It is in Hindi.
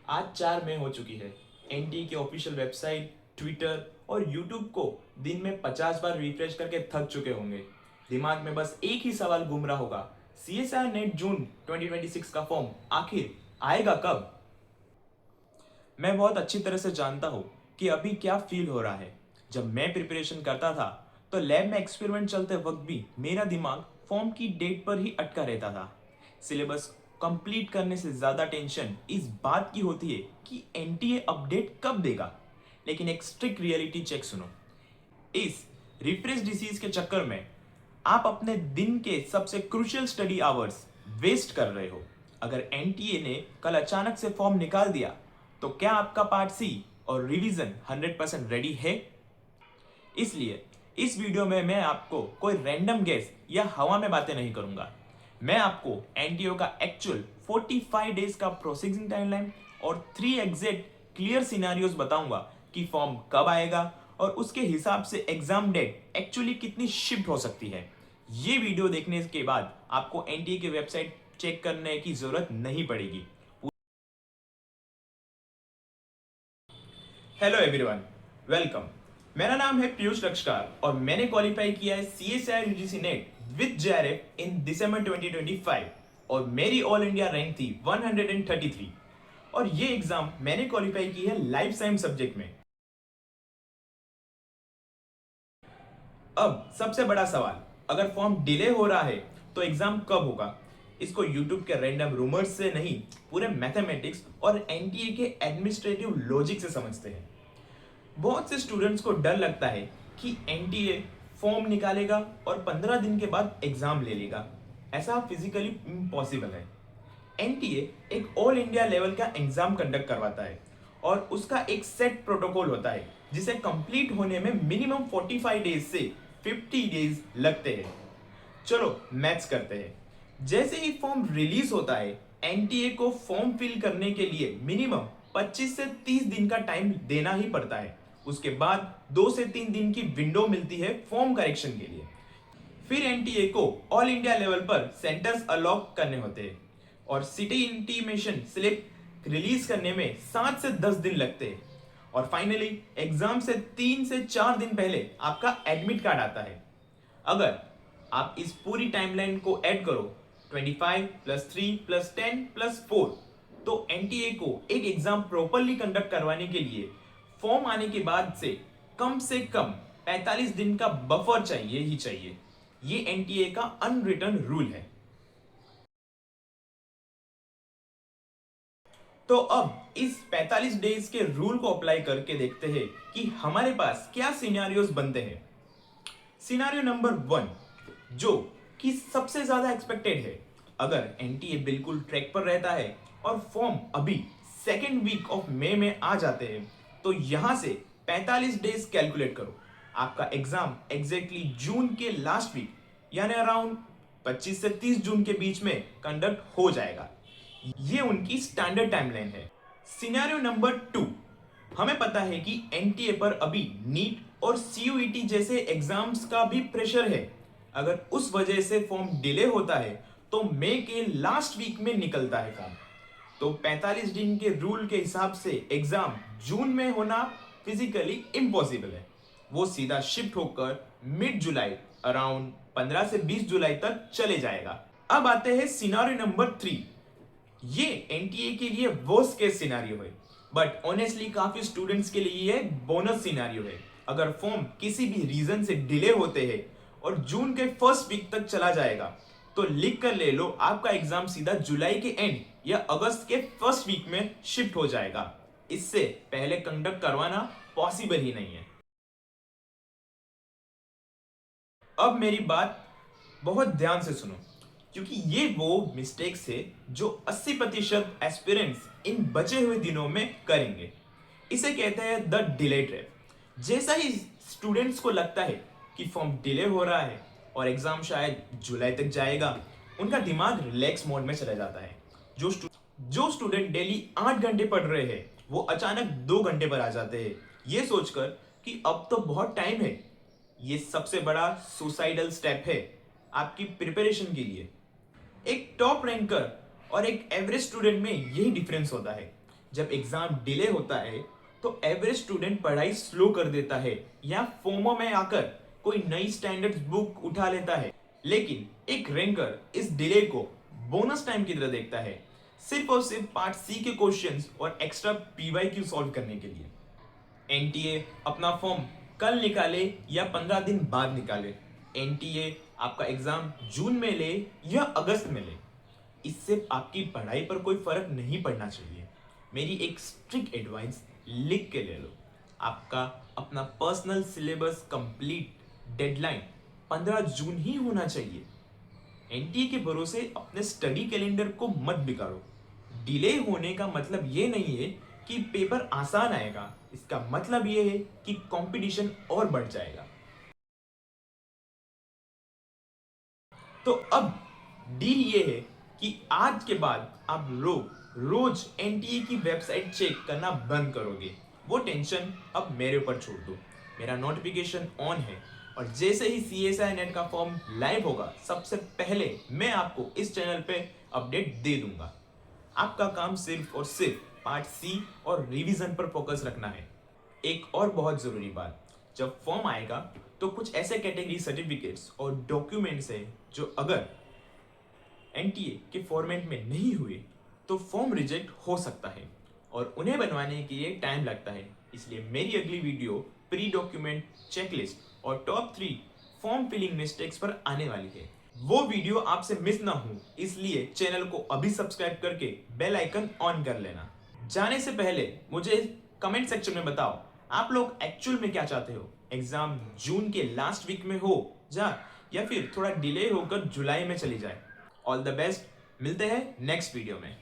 आज 4 मई हो चुकी है। एनटीए की ऑफिशियल वेबसाइट, ट्विटर और यूट्यूब को दिन में 50 बार रिफ्रेश करके थक चुके होंगे। दिमाग में बस एक ही सवाल घूम रहा होगा, सीएसआईआर नेट जून 2026 का फॉर्म आखिर आएगा कब? मैं बहुत अच्छी तरह से जानता हूँ कि अभी क्या फील हो रहा है। जब मैं प्रिपरेशन करता था तो लैब में एक्सपेरिमेंट चलते वक्त भी मेरा दिमाग फॉर्म की डेट पर ही अटका रहता था। सिलेबस कंप्लीट करने से ज़्यादा टेंशन इस बात की होती है कि एनटीए अपडेट कब देगा। लेकिन एक स्ट्रिक्ट रियलिटी चेक सुनो। इस रिफ्रेश डिसीज के चक्कर में आप अपने दिन के सबसे क्रूशियल स्टडी आवर्स वेस्ट कर रहे हो। अगर एनटीए ने कल अचानक से फॉर्म निकाल दिया तो क्या आपका पार्ट सी और रिवीजन 100% रेडी है? इसलिए इस वीडियो में मैं आपको कोई रैंडम गेस या हवा में बातें नहीं करूंगा। मैं आपको एनटीओ का एक्चुअल 45 डेज का प्रोसेसिंग टाइमलाइन और 3 एग्जैक्ट क्लियर सिनेरियोज बताऊंगा कि फॉर्म कब आएगा और उसके हिसाब से एग्जाम डेट एक्चुअली कितनी शिफ्ट हो सकती है। ये वीडियो देखने के बाद आपको एनटीए की वेबसाइट चेक करने की जरूरत नहीं पड़ेगी। Hello everyone, welcome. मेरा नाम है पीयूष लक्ष्कार और मैंने क्वालिफाई किया है CSIR UGC NET with JRF in December 2025 और मेरी ऑल इंडिया रैंक थी 133 और ये एग्जाम मैंने क्वालिफाई की है लाइफ साइंस सब्जेक्ट में। अब सबसे बड़ा सवाल, अगर फॉर्म डिले हो रहा है तो एग्जाम कब होगा? इसको यूट्यूब के रैंडम रूमर्स से नहीं, पूरे मैथमेटिक्स और एनटीए के एडमिनिस्ट्रेटिव लॉजिक से समझते हैं। बहुत से स्टूडेंट्स को डर लगता है कि एनटीए फॉर्म निकालेगा और 15 दिन के बाद एग्जाम ले लेगा। ऐसा फिजिकली इम्पॉसिबल है। एनटीए एक ऑल इंडिया लेवल का एग्जाम कंडक्ट करवाता है और उसका एक सेट प्रोटोकॉल होता है जिसे कंप्लीट होने में मिनिमम 45 डेज से 50 डेज लगते हैं। चलो मैथ्स करते हैं। जैसे ही फॉर्म रिलीज होता है, एनटीए को फॉर्म फिल करने के लिए मिनिमम 25 से 30 दिन का टाइम देना ही पड़ता है। उसके बाद 2 से 3 दिन की विंडो मिलती है फॉर्म करेक्शन के लिए। फिर एनटीए को ऑल इंडिया लेवल पर सेंटर्स अलॉट करने होते हैं और सिटी इंटीमेशन स्लिप रिलीज करने में 7 से 10 दिन लगते हैं और फाइनली एग्जाम से 3 से 4 दिन पहले आपका एडमिट कार्ड आता है। अगर आप इस पूरी टाइमलाइन को ऐड करो, 25 प्लस 3 प्लस 10 प्लस 4, तो एनटीए को एक एग्जाम प्रॉपरली कंडक्ट करवाने के लिए फॉर्म आने के बाद से कम 45 दिन का बफर चाहिए ही चाहिए। ये एनटीए का अनरिटन रूल है। तो अब इस 45 डेज के रूल को अप्लाई करके देखते हैं कि हमारे पास क्या सिनेरियोस बनते हैं। सिनेरियो नंबर 1, जो कि सबसे ज्यादा एक्सपेक्टेड है। अगर एनटीए बिल्कुल ट्रैक पर रहता है और फॉर्म अभी सेकेंड वीक ऑफ मई में आ जाते हैं, तो यहां से 45 डेज कैलकुलेट करो। आपका एग्जाम एग्जैक्टली जून के लास्ट वीक यानी अराउंड 25 से 30 जून के बीच में कंडक्ट हो जाएगा। ये उनकी स्टैंडर्ड टाइमलाइन है। सिनेरियो नंबर 2, हमें पता है कि एनटीए पर अभी नीट और सीयूईटी जैसे एग्जाम्स का भी प्रेशर है। अगर उस वजह से फॉर्म डिले होता है तो मई के लास्ट वीक में निकलता है फॉर्म, तो 45 दिन के रूल के हिसाब से एग्जाम जून में होना फिजिकली इम्पॉसिबल है। वो सीधा शिफ्ट होकर मिड जुलाई अराउंड 15 से 20 जुलाई तक चले जाएगा। अब आते हैं सिनेरियो नंबर 3। ये एनटीए के लिए वर्स्ट केस सिनेरियो है, बट ऑनेस्टली काफी स्टूडेंट्स के लिए ये बोनस सिनेरियो है। अगर फॉर्म किसी भी रीजन से डिले होते हैं और जून के फर्स्ट वीक तक चला जाएगा, तो लिख कर ले लो, आपका एग्जाम सीधा जुलाई के एंड या अगस्त के फर्स्ट वीक में शिफ्ट हो जाएगा। इससे पहले कंडक्ट करवाना पॉसिबल ही नहीं है। अब मेरी बात बहुत ध्यान से सुनो, क्योंकि ये वो मिस्टेक्स है जो 80% एस्पिरेंट्स इन बचे हुए दिनों में करेंगे। इसे कहते हैं द डिले ट्रैप। जैसा ही स्टूडेंट्स को लगता है कि फॉर्म डिले हो रहा है और एग्जाम शायद जुलाई तक जाएगा, उनका दिमाग रिलैक्स मोड में चला जाता है। जो स्टूडेंट डेली 8 घंटे पढ़ रहे हैं, वो अचानक 2 घंटे पर आ जाते हैं, ये सोचकर कि अब तो बहुत टाइम है। ये सबसे बड़ा सुसाइडल स्टेप है आपकी प्रिपरेशन के लिए। एक टॉप रैंकर और एक एवरेज स्टूडेंट में यही डिफरेंस होता है। जब एग्जाम डिले होता है तो एवरेज स्टूडेंट पढ़ाई स्लो कर देता है या फोमो में आकर कोई नई स्टैंडर्ड बुक उठा लेता है। लेकिन एक रैंकर इस डिले को बोनस टाइम की तरह देखता है, सिर्फ और सिर्फ पार्ट सी के क्वेश्चंस और एक्स्ट्रा पीवाईक्यू सॉल्व करने के लिए। एनटीए अपना फॉर्म कल निकाले या 15 दिन बाद निकाले, एनटीए आपका एग्जाम जून में ले या अगस्त में ले, इससे आपकी पढ़ाई पर कोई फर्क नहीं पड़ना चाहिए। मेरी एक स्ट्रिक्ट एडवाइस लिख के ले लो, आपका अपना पर्सनल सिलेबस कंप्लीट डेडलाइन 15 जून ही होना चाहिए। एनटीए के भरोसे अपने स्टडी कैलेंडर को मत बिगाड़ो। डिले होने का मतलब ये नहीं है कि पेपर आसान आएगा, इसका मतलब ये है कि कंपटीशन और बढ़ जाएगा। तो अब डील ये है कि आज के बाद आप लोग रोज एनटीए की वेबसाइट चेक करना बंद करोगे। वो टेंशन अब मेरे ऊपर छोड़ दो, मेरा नोटिफिकेशन ऑन है और जैसे ही सीएसआई नेट का फॉर्म लाइव होगा सबसे पहले मैं आपको इस चैनल पे अपडेट दे दूंगा। आपका काम सिर्फ और सिर्फ पार्ट सी और रिवीजन पर फोकस रखना है। एक और बहुत जरूरी बात, जब फॉर्म आएगा तो कुछ ऐसे कैटेगरी सर्टिफिकेट्स और डॉक्यूमेंट्स है जो अगर एनटीए के फॉर्मेट में नहीं हुए तो फॉर्म रिजेक्ट हो सकता है और उन्हें बनवाने के लिए टाइम लगता है। इसलिए मेरी अगली वीडियो प्री डॉक्यूमेंट चेकलिस्ट और टॉप 3 फॉर्म फिलिंग मिस्टेक्स पर आने वाली है। वो वीडियो आपसे मिस ना हो इसलिए चैनल को अभी सब्सक्राइब करके बेल आइकन ऑन कर लेना। जाने से पहले मुझे कमेंट सेक्शन में बताओ आप लोग एक्चुअल में क्या चाहते हो, एग्जाम जून के लास्ट वीक में हो या फिर थोड़ा डिले होकर जुलाई में चली जाए। ऑल द बेस्ट, मिलते हैं नेक्स्ट वीडियो में।